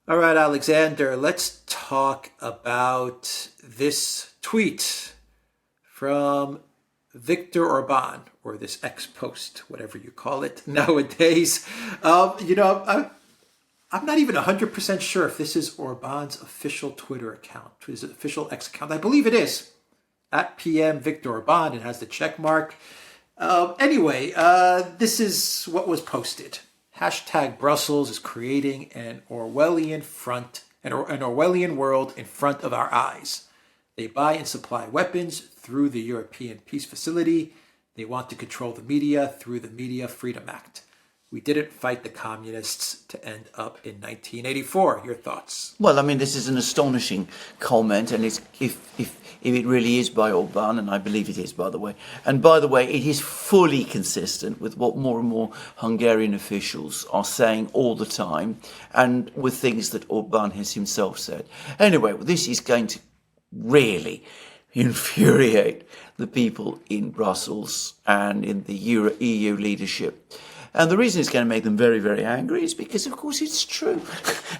All right, Alexander, let's talk about this tweet from Viktor Orban, or this ex post, whatever you call it nowadays. I'm not even 100% sure if this is Orban's official Twitter account, his official X account. I believe it is, at PM Viktor Orban. It has the check mark. This is what was posted. Hashtag Brussels is creating an Orwellian an Orwellian world in front of our eyes. They buy and supply weapons through the European Peace Facility. They want to control the media through the Media Freedom Act. We didn't fight the communists to end up in 1984. Your thoughts? Well, I mean, this is an astonishing comment, and it's if it really is by Orban, and I believe it is, by the way. And by the way, it is fully consistent with what more and more Hungarian officials are saying all the time, and with things that Orban has himself said. Anyway, this is going to really infuriate the people in Brussels and in the EU leadership. And the reason it's going to make them very, very angry is because, of course, it's true.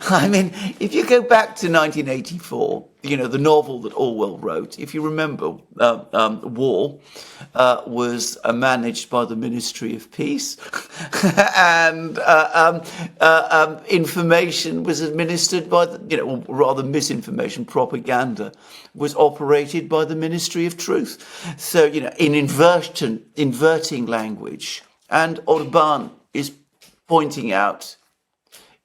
I mean, if you go back to 1984, the novel that Orwell wrote, if you remember, War was managed by the Ministry of Peace, and information was administered by or rather misinformation, propaganda, was operated by the Ministry of Truth. So, in inverting language. And Orban is pointing out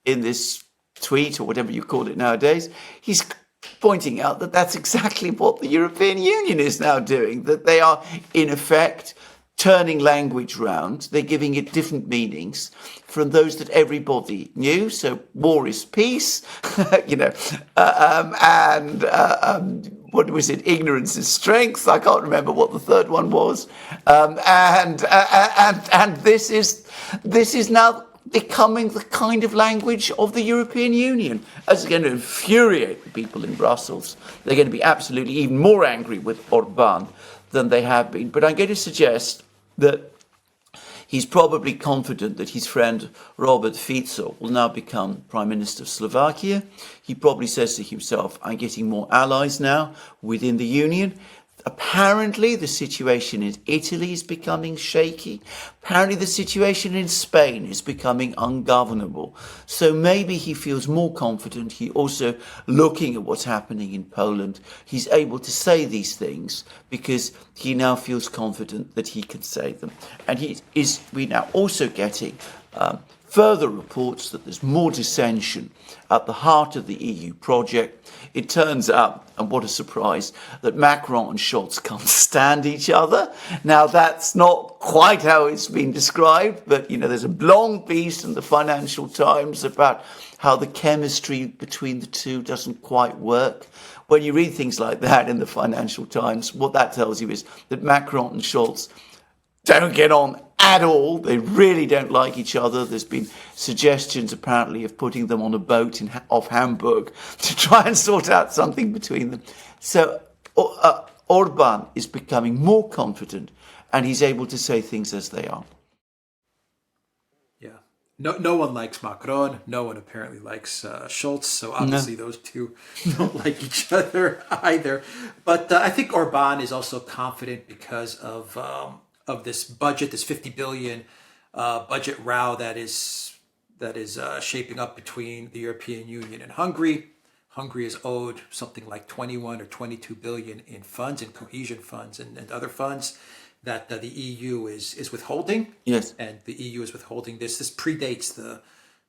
in this tweet, or whatever you call it nowadays, he's pointing out that that's exactly what the European Union is now doing, that they are, in effect, turning language round. They're giving it different meanings from those that everybody knew. So war is peace, what was it? Ignorance is strength. I can't remember what the third one was. And this is now becoming the kind of language of the European Union. It's going to infuriate the people in Brussels. They're going to be absolutely even more angry with Orban than they have been. But I'm going to suggest that he's probably confident that his friend Robert Fico will now become Prime Minister of Slovakia. He probably says to himself, I'm getting more allies now within the Union. Apparently, the situation in Italy is becoming shaky. Apparently, the situation in Spain is becoming ungovernable. So maybe he feels more confident. He also, looking at what's happening in Poland, he's able to say these things because he now feels confident that he can say them. And we're now also getting further reports that there's more dissension at the heart of the EU project. It turns out, and what a surprise, that Macron and Scholz can't stand each other. Now, that's not quite how it's been described, but, there's a long piece in the Financial Times about how the chemistry between the two doesn't quite work. When you read things like that in the Financial Times, what that tells you is that Macron and Scholz don't get on at all. They really don't like each other. There's been suggestions, apparently, of putting them on a boat off Hamburg to try and sort out something between them. So Orban is becoming more confident, and he's able to say things as they are. Yeah. No one likes Macron. No one apparently likes Schultz. So obviously those two don't like each other either. But I think Orban is also confident because of this budget, this 50 billion budget row that is shaping up between the European Union and Hungary. Hungary is owed something like 21 or 22 billion in funds, in cohesion funds and other funds that the EU is withholding. Yes. And the EU is withholding this. This predates the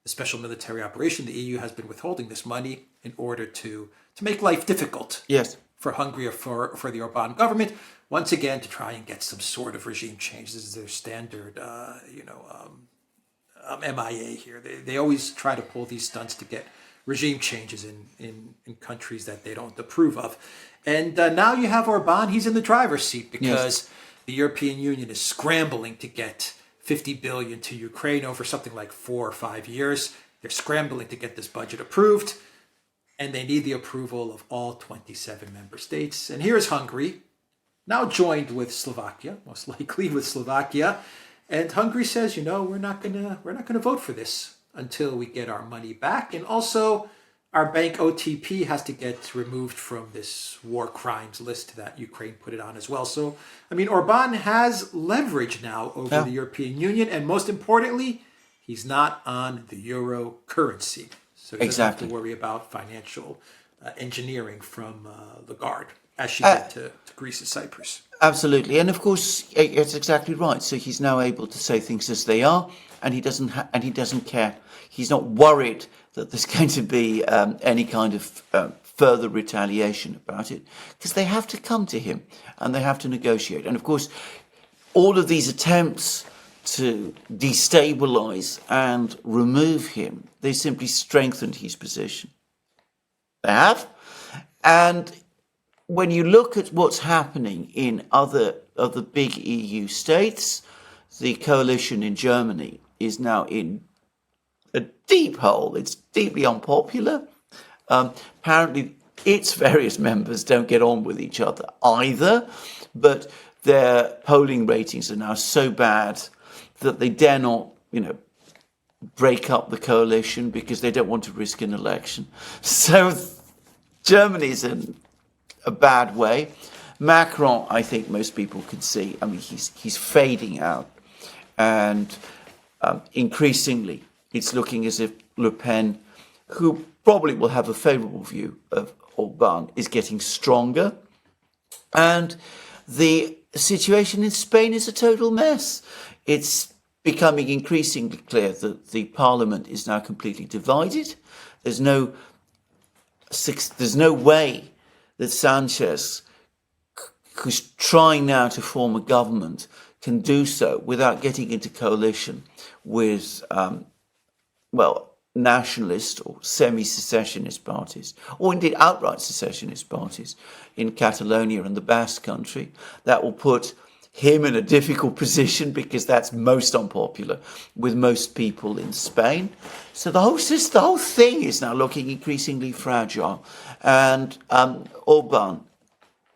special military operation. The EU has been withholding this money in order to make life difficult. Yes. For Hungary or for the Orban government, once again, to try and get some sort of regime change. This is their standard, MIA here. They always try to pull these stunts to get regime changes in countries that they don't approve of. And now you have Orban. He's in the driver's seat because the European Union is scrambling to get 50 billion to Ukraine over something like 4 or 5 years. They're scrambling to get this budget approved. And they need the approval of all 27 member states. And here's Hungary, now joined with Slovakia, most likely with Slovakia. And Hungary says, we're not gonna vote for this until we get our money back. And also, our bank OTP has to get removed from this war crimes list that Ukraine put it on as well. So, I mean, Orban has leverage now over the European Union, and most importantly, he's not on the euro currency. So he doesn't have to worry about financial engineering from Lagarde, as she did to Greece and Cyprus. Absolutely, and of course, it's exactly right. So he's now able to say things as they are, and he doesn't care. He's not worried that there's going to be any kind of further retaliation about it, because they have to come to him and they have to negotiate. And of course, all of these attempts to destabilize and remove him, they simply strengthened his position. They have. And when you look at what's happening in other big EU states, the coalition in Germany is now in a deep hole. It's deeply unpopular. Apparently, its various members don't get on with each other either, but their polling ratings are now so bad that they dare not, break up the coalition because they don't want to risk an election. So Germany's in a bad way. Macron, I think most people can see, he's fading out, and increasingly it's looking as if Le Pen, who probably will have a favourable view of Orban, is getting stronger. And the situation in Spain is a total mess. It's becoming increasingly clear that the parliament is now completely divided. There's no way that Sanchez, who's trying now to form a government, can do so without getting into coalition with, nationalist or semi-secessionist parties, or indeed outright secessionist parties in Catalonia and the Basque Country. That will put him in a difficult position because that's most unpopular with most people in Spain. So the whole thing is now looking increasingly fragile, and Orban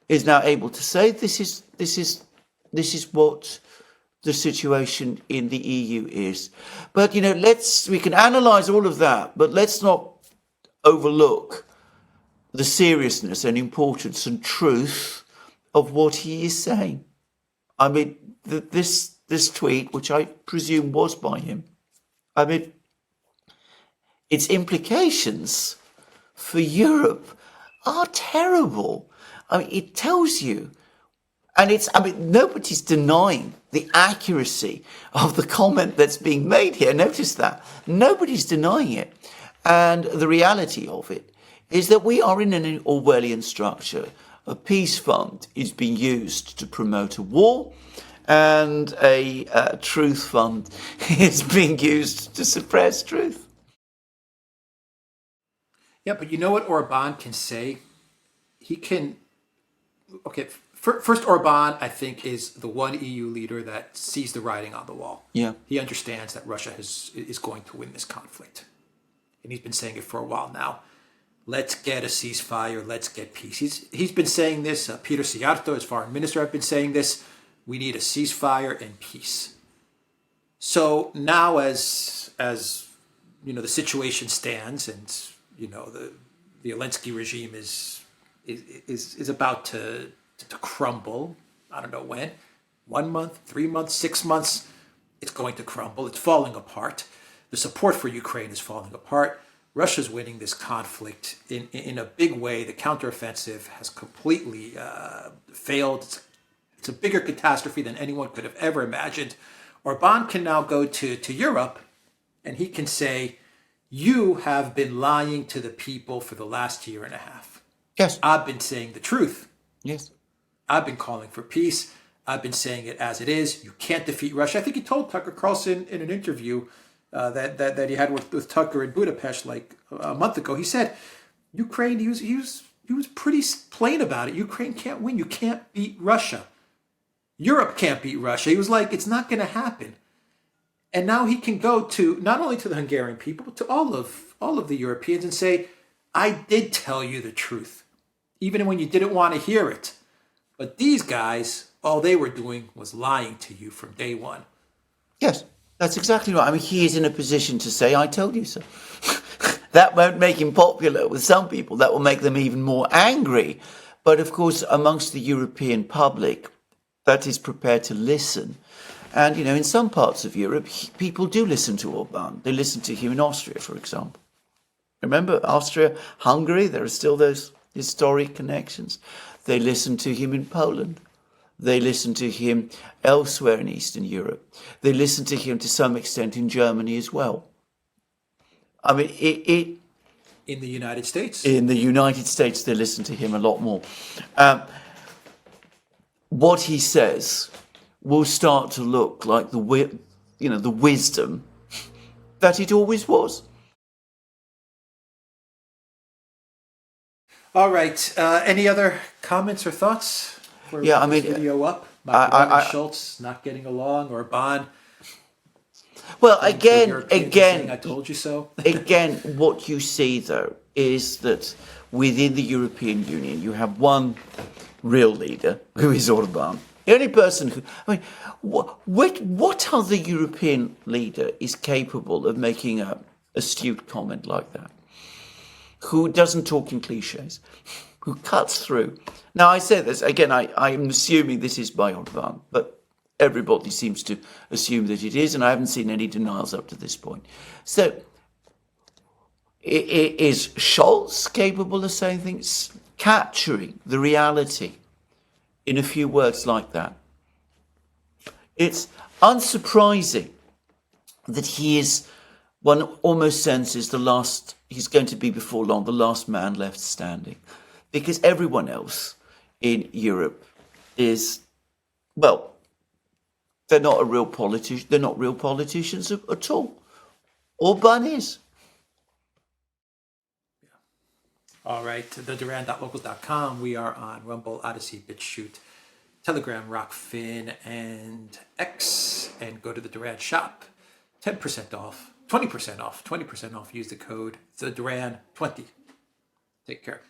is now able to say this is what the situation in the EU is. But we can analyze all of that, but let's not overlook the seriousness and importance and truth of what he is saying. This tweet, which I presume was by him, its implications for Europe are terrible. It tells you, and nobody's denying the accuracy of the comment that's being made here. Notice that. Nobody's denying it. And the reality of it is that we are in an Orwellian structure. A peace fund is being used to promote a war, and a truth fund is being used to suppress truth. Yeah, but you know what Orban can say? He can... Okay, first, Orban, I think, is the one EU leader that sees the writing on the wall. Yeah. He understands that Russia is going to win this conflict. And he's been saying it for a while now. Let's get a ceasefire. Let's get peace. He's been saying this. Peter Sijarto, his foreign minister, have been saying this. We need a ceasefire and peace. So now, as the situation stands, and the Zelensky regime is about to crumble. I don't know when. 1 month, 3 months, 6 months. It's going to crumble. It's falling apart. The support for Ukraine is falling apart. Russia's winning this conflict in a big way. The counteroffensive has completely failed. It's a bigger catastrophe than anyone could have ever imagined. Orban can now go to Europe, and he can say, you have been lying to the people for the last year and a half. Yes. I've been saying the truth. Yes. I've been calling for peace. I've been saying it as it is. You can't defeat Russia. I think he told Tucker Carlson in an interview that he had with Tucker in Budapest like a month ago. He said, Ukraine, he was pretty plain about it. Ukraine can't win. You can't beat Russia. Europe can't beat Russia. He was like, it's not going to happen. And now he can go to not only to the Hungarian people, but to all of the Europeans and say, I did tell you the truth, even when you didn't want to hear it. But these guys, all they were doing was lying to you from day one. Yes, that's exactly right. He is in a position to say, I told you so. That won't make him popular with some people. That will make them even more angry. But of course, amongst the European public that is prepared to listen, and in some parts of Europe, people do listen to Orban. They listen to him in Austria, for example. Remember, Austria, Hungary, there are still those historic connections. They listen to him in Poland. They listen to him elsewhere in Eastern Europe. They listen to him to some extent in Germany as well. I mean, in the United States? In the United States, they listen to him a lot more. What he says will start to look like the wisdom that it always was. All right. Any other comments or thoughts? Yeah, I mean, video up. Macron and Schultz not getting along, or Orban. Well, again, saying, I told you so. Again, what you see though is that within the European Union, you have one real leader who is Orban. The only person who, what other European leader is capable of making an astute comment like that? Who doesn't talk in cliches? Who cuts through? Now, I say this, again, I'm assuming this is by Orban, but everybody seems to assume that it is, and I haven't seen any denials up to this point. So, is Schultz capable of saying things, capturing the reality in a few words like that? It's unsurprising that he is, one almost senses he's going to be before long the last man left standing, because everyone else in Europe is, well, they're not real politicians at all. Orban is. All right, the Duran.locals.com. We are on Rumble, ODYSEE, BitChute, Telegram, Rockfin, and X. And go to the Duran shop. 10% off, 20% off, 20% off. Use the code TheDuran20. Take care.